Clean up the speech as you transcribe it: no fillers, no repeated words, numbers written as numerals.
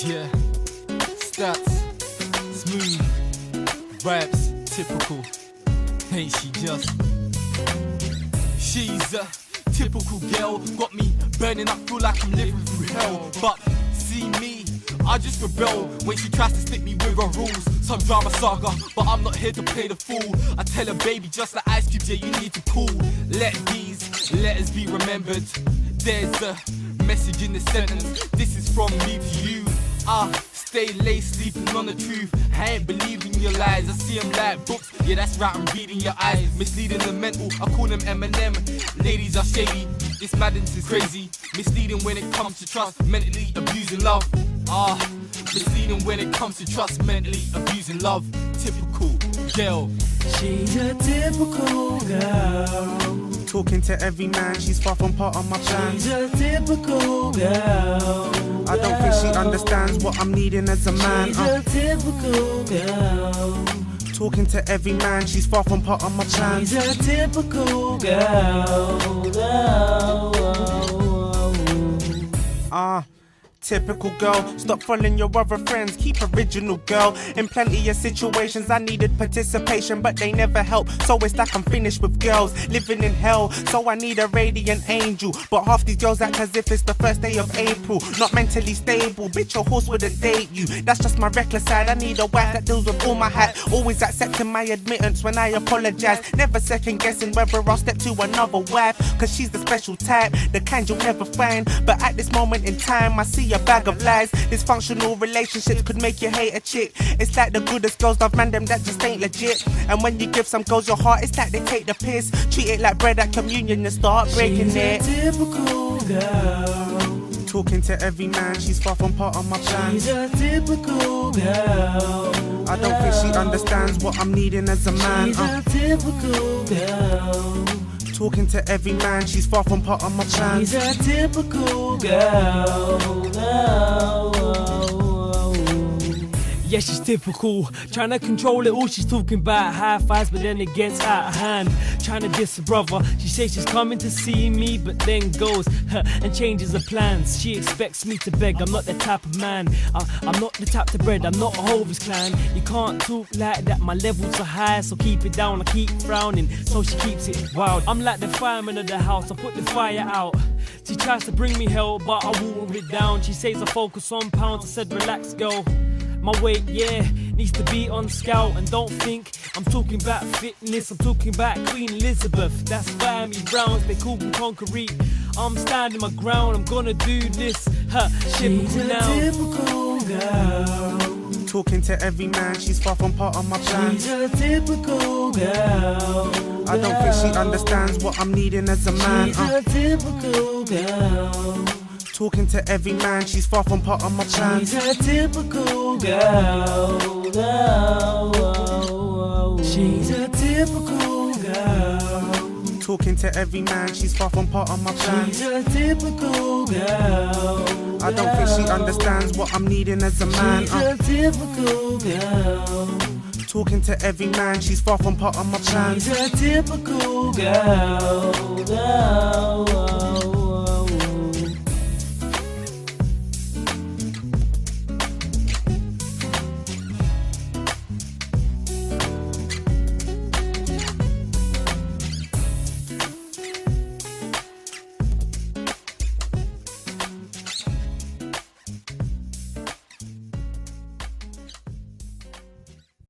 Yeah, Statz, smooth, raps, typical. Ain't she just? She's a typical girl, got me burning up, feel like I'm living through hell. But see me, I just rebel when she tries to stick me with her rules. Some drama saga, but I'm not here to play the fool. I tell her, baby, just like ice cubes, yeah, you need to cool. Let these letters be remembered. There's a message in the sentence. This is from me to you. Stay late sleeping on the truth. I ain't believing your lies. I see them like books. Yeah, that's right, I'm reading your eyes. Misleading the mental, I call them Eminem. Ladies are shady, this madness is crazy. Misleading when it comes to trust, mentally abusing love. Misleading when it comes to trust, mentally abusing love. Typical girl. She's a typical girl. Talking to every man, she's far from part of my plan. She's a typical girl. I don't think she understands what I'm needing as a man. She's a typical girl. Talking to every man, she's far from part of my plan. She's a typical girl. Typical girl, stop following your other friends, keep original girl. In plenty of situations I needed participation, but they never help. So it's like I'm finished with girls, living in hell. So I need a radiant angel, but half these girls act as if it's the first day of April. Not mentally stable, bitch, your horse wouldn't date you. That's just my reckless side. I need a wife that deals with all my hat, always accepting my admittance when I apologize. Never second guessing whether I'll step to another wife, cause she's the special type, the kind you'll never find. But at this moment in time I see a bag of lies. Dysfunctional relationships could make you hate a chick. It's like the goodest girls love man them that just ain't legit. And when you give some girls your heart, it's like they take the piss. Treat it like bread at communion and start breaking it. She's a typical girl. Talking to every man, she's far from part of my plan. She's a typical girl. I don't think she understands what I'm needing as a man. She's a typical girl. Talking to every man, she's far from part of my plan. She's a typical girl. Yeah, she's typical, trying to control it all. She's talking about high fives, but then it gets out of hand. Trying to diss her brother. She says she's coming to see me, but then goes and changes her plans. She expects me to beg. I'm not the type of man. I'm not the type to bread. I'm not a Hovis clan. You can't talk like that. My levels are high, so keep it down. I keep frowning, so she keeps it wild. I'm like the fireman of the house. I put the fire out. She tries to bring me hell, but I water it down. She says I focus on pounds. I said relax, girl. My weight, yeah, needs to be on scale. And don't think I'm talking about fitness, I'm talking about Queen Elizabeth. That's family rounds, they call me concrete. I'm standing my ground, I'm gonna do this. She's a now. typical girl. Talking to every man, she's far from part of my plan. She's a typical girl. I don't think she understands what I'm needing as a man. She's a typical girl. Talking to every man, she's far from part of my plan. She's a typical girl. She's a typical girl. Talking to every man, she's far from part of my plan. She's a typical girl. I don't think she understands what I'm needing as a man. She's a typical girl. Talking to every man, she's far from part of my plan. She's a typical girl.